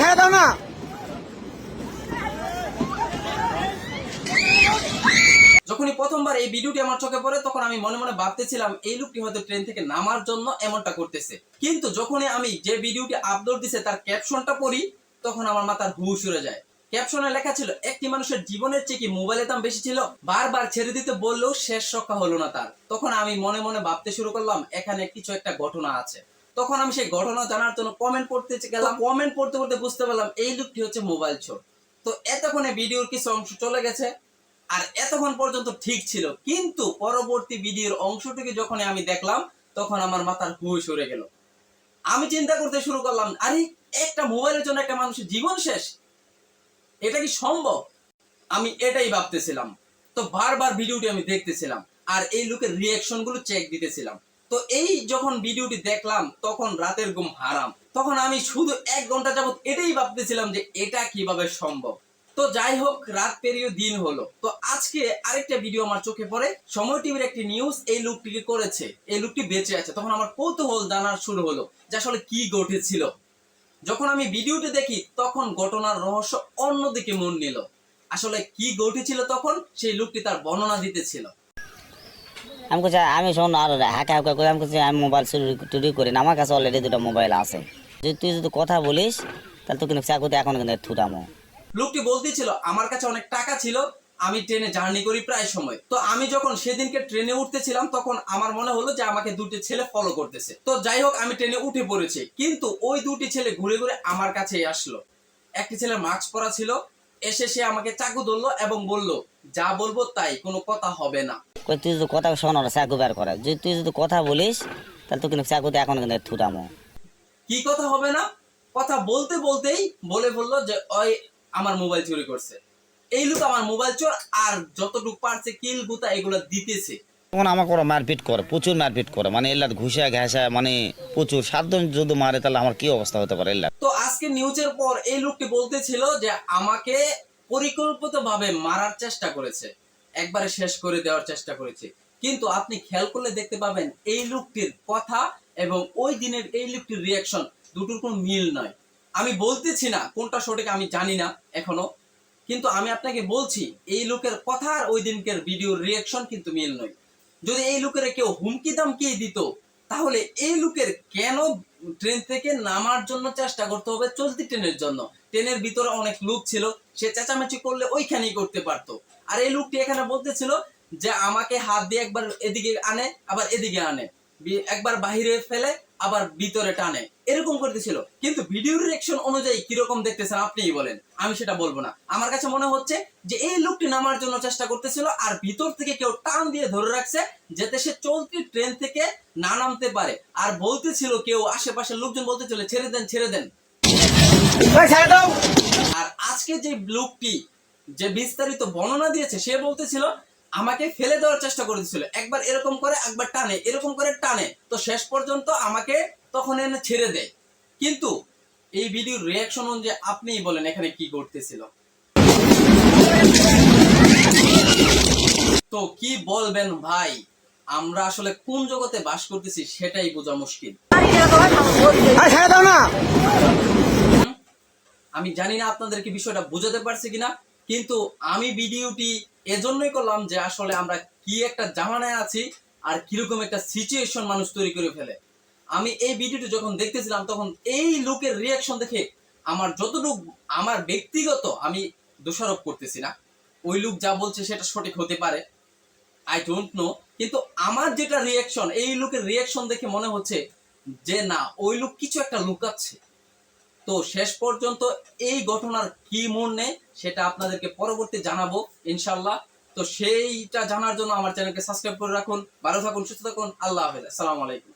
ছেড়ে দাও না। যখনই প্রথমবার এই ভিডিওটি আমার চোখে পড়ে তখন আমি মনে মনে ভাবতেছিলাম এই লোকটি হয়তো ট্রেন থেকে নামার জন্য এমনটা করতেছে, কিন্তু যখনই আমি যে ভিডিওটি আপলোড দিছে তার ক্যাপশনটা পড়ি তখন আমার মাথার হুশ উড়ে যায়। ক্যাপশনে লেখা ছিল একটি মানুষের জীবনের চেয়ে কি মোবাইলের দাম বেশি ছিল, বারবার ছেড়ে দিতে বললেও শেষ রক্ষা হলো না তার। তখন আমি মনে মনে ভাবতে শুরু করলাম এখানে কিছু একটা ঘটনা আছে। তখন আমি সেই ঘটনা জানার জন্য কমেন্ট পড়তে গেলাম। কমেন্ট পড়তে পড়তে বুঝতে পারলাম এই লোকটি হচ্ছে মোবাইল চোর। তো এতক্ষণে ভিডিওর কিছু অংশ চলে গেছে আর এতক্ষণ পর্যন্ত ঠিক ছিল, কিন্তু পরবর্তী ভিডিওর অংশটিকে যখন আমি দেখলাম তখন আমার মাথার হুঁশ উড়ে গেল। আমি চিন্তা করতে শুরু করলাম, আরে একটা মোবাইলের জন্য একটা মানুষের জীবন শেষ, এটা কি সম্ভব? আমি এটাই ভাবতেছিলাম। তো বারবার ভিডিওটি আমি দেখতেছিলাম আর এই লোকের রিয়াকশন গুলো চেক দিতেছিলাম। তো এই যখন ভিডিওটি দেখলাম তখন রাতের ঘুম হারাম। তখন আমি শুধু 1 ঘন্টা যাবত এটাই ভাবতেছিলাম যে এটা কিভাবে সম্ভব। তো যাই হোক, রাত পেরিয়ে দিন হলো। তো আজকে আরেকটা ভিডিও আমার চোখে পড়ে, সময় টিভির একটি নিউজ এই লোকটিকে করেছে, এই লোকটি বেঁচে আছে। তখন আমার কৌতূহল জানার শুরু হলো যে আসলে কি ঘটেছিল। যখন আমি ভিডিওটি দেখি তখন ঘটনার রহস্য অন্যদিকে মন নিল। আসলে কি ঘটেছিল তখন সেই লোকটি তার বর্ণনা দিতেছিল। আমি শোন আর হাঁকা হাঁকা করে আমি মোবাইল চুরি করি না, আমার কাছে অলরেডি 2টা মোবাইল আছে। যদি তুই যদি কথা বলিস তাহলে তো কিন্তু চাকুতে এখন কিন্তু থুটামো। লোকটি বলতেছিল আমার কাছে অনেক টাকা ছিল, আমি ট্রেনে জার্নি করি প্রায় সময়। তো আমি যখন সেদিনকে ট্রেনে উঠতেছিলাম তখন আমার মনে হলো যে আমাকে দুটি ছেলে ফলো করতেছে। তো যাই হোক, আমি ট্রেনে উঠে পড়েছি, কিন্তু ওই দুটি ছেলে ঘুরে ঘুরে আমার কাছেই আসলো। একটি ছেলে মাস্ক পরা ছিল, এসে সে আমাকে চাকু ধরলো এবং বলল যা বলবো তাই, কোনো কথা হবে না। তুই যদি কথা শোন ওরা চাকু বের করে, যদি তুই যদি কথা বলিস তাহলে তো কিন্তু চাকুতে এখন কিন্তু থুটামো। কি কথা হবে না? কথা বলতে বলতেই বলে বললো যে ওই আমার মোবাইল চুরি করছে। এই লোক আমার মোবাইল চোর আর যতটুকু পারছে কিল গুতা এগুলো দিতেছে। তখন আমাকে ওরা মারপিট করে, প্রচুর মারপিট করে, মানে এলার ঘুষা ঘাসা, মানে প্রচুর 7 জন যদি মারে তাহলে আমার কি অবস্থা হতে পারে এলার। তো আজকে নিউজের পর এই লোকটি বলতেছিল যে আমাকে পরিকল্পিতভাবে মারার চেষ্টা করেছে, একবারে শেষ করে দেওয়ার চেষ্টা করেছে। কিন্তু আপনি খেয়াল করলে দেখতে পাবেন এই লোকটির কথা এবং ওই দিনের এই লোকটির রিয়াকশন দুটোর কোনো মিল নয়। আমি বলতেছি না কোনটা সঠিক, আমি জানি না এখনো, কিন্তু আমি আপনাকে বলছি এই লোকের কথা আর ওই দিনকার ভিডিওর রিয়াকশন কিন্তু মিল নয়। যদি এই লোকের কেউ হুমকি দামকি দিত তাহলে এই লোকের কেন ট্রেন থেকে নামার জন্য চেষ্টা করতে হবে চলতি ট্রেনের জন্য? ট্রেনের ভিতরে অনেক লোক ছিল, সে চেঁচামেচি করলে ওইখানেই করতে পারতো। আর এই লোকটি এখানে বলতেছিল যে আমাকে হাত দিয়ে একবার এদিকে আনে আবার এদিকে আনে, একবার বাহিরে ফেলে আবার ভিতরে টানে, এরকম করতেছিল। কিন্তু ভিডিও রিঅ্যাকশন অনুযায়ী কিরকম দেখতেছেন আপনিই বলেন, আমি সেটা বলবো না। আমার কাছে মনে হচ্ছে যে এই লোকটি নামার জন্য চেষ্টা করতেছিল আর ভিতর থেকে কেউ টান দিয়ে ধরে রাখছে যাতে সে চলতি ট্রেন থেকে না নামতে পারে। আর বলতেছিল কেউ, আশেপাশের লোকজন বলতেছিল ছেড়ে দেন ছেড়ে দেন। আর আজকে যে লোকটি যে বিস্তারিত বর্ণনা দিয়েছে সে বলতেছিল আমাকে ফেলে দেওয়ার চেষ্টা করেছিল, একবার এরকম করে একবার টানে, এরকম করে টানে, তো শেষ পর্যন্ত আমাকে তখন এনে ছেড়ে দেয়। কিন্তু এই ভিডিওর রিয়াকশন অনুযায়ী আপনিই বলেন এখানে কি করতেছিল। তো কি বলবেন ভাই, আমরা আসলে কোন জগতে বাস করতেছি সেটাই বোঝা মুশকিল। আমি জানি না আপনাদেরকে বিষয়টা বোঝাতে পারছি কিনা, কিন্তু আমি ভিডিওটি এজন্যই করলাম যে আসলে আমরা কি একটা জামানায় আছি আর কিরকম একটা সিচুয়েশন মানুষ তৈরি করে ফেলে। আমি এই ভিডিওটি যখন দেখতেছিলাম তখন এই লোকের রিয়াকশন দেখে আমার যতটুকু আমার ব্যক্তিগত, আমি দোষারোপ করতেছি না, ওই লোক যা বলছে সেটা সঠিক হতে পারে, আই ডোন্ট নো, কিন্তু আমার যেটা রিয়াকশন, এই লোকের রিয়াকশন দেখে মনে হচ্ছে যে না, ওই লোক কিছু একটা লুকাচ্ছে। তো শেষ পর্যন্ত এই ঘটনার কি মোড় নেয় সেটা আপনাদেরকে পরবর্তী জানাবো ইনশাল্লাহ। তো সেইটা জানার জন্য আমার চ্যানেলকে সাবস্ক্রাইব করে রাখুন। ভালো থাকুন, সুস্থ থাকুন, আল্লাহ হাফেজ, আসসালামু আলাইকুম।